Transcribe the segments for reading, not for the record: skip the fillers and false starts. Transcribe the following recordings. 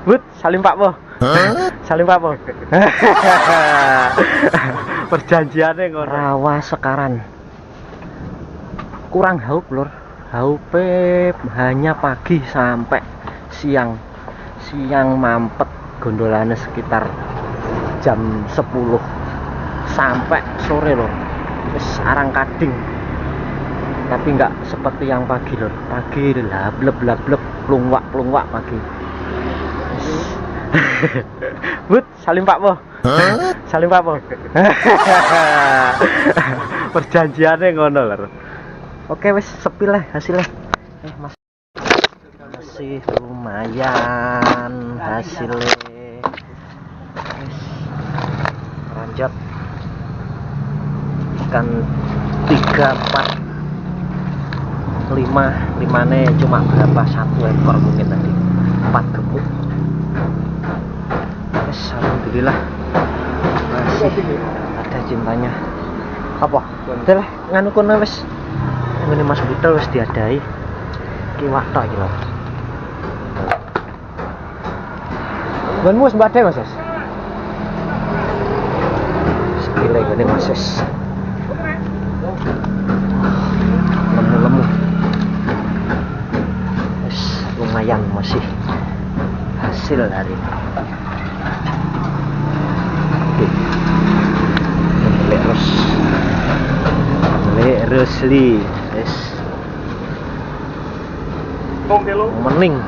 Bud, salim Pak Mo. Salim Pak Mo. Perjanjiannya ngono. Rawa Sekaran. Kurang haup lur. Haupe hanya pagi sampai siang. Siang mampet gondolannya sekitar jam 10 sampai sore lur. Wis arang kading. Tapi nggak seperti yang pagi lor. Pagi lableb plungwak pagi. Bud, salim Pak Mo. Salim Pak Mo. Perjanjiannya ngono lor. Oke wes sepi lah hasilnya. Masih lumayan hasilnya. Lanjut. Ikan 3, 4 5 nih cuma berapa, 1 ekor mungkin tadi, 4 gemuk. Yes, alhamdulillah masih ada cintanya. Apa? Udah lah nganu kono wis ngene Mas Butel wis diadai kiwak tok iki lho. Banmu wis mbadhe Mas. Sekile gini Mas. Lemu-lemu. Lumayan masih hasil hari ini. Terus li, yes. Mening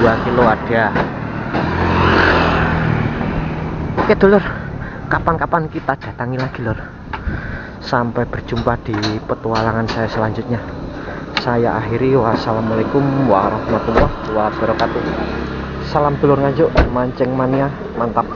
2 kilo ada. Oke dulur, kapan-kapan kita datangi lagi lur. Sampai berjumpa di petualangan saya selanjutnya. Saya akhiri, wassalamualaikum warahmatullahi wabarakatuh. Salam dulur Nganjuk, mancing mania, mantap.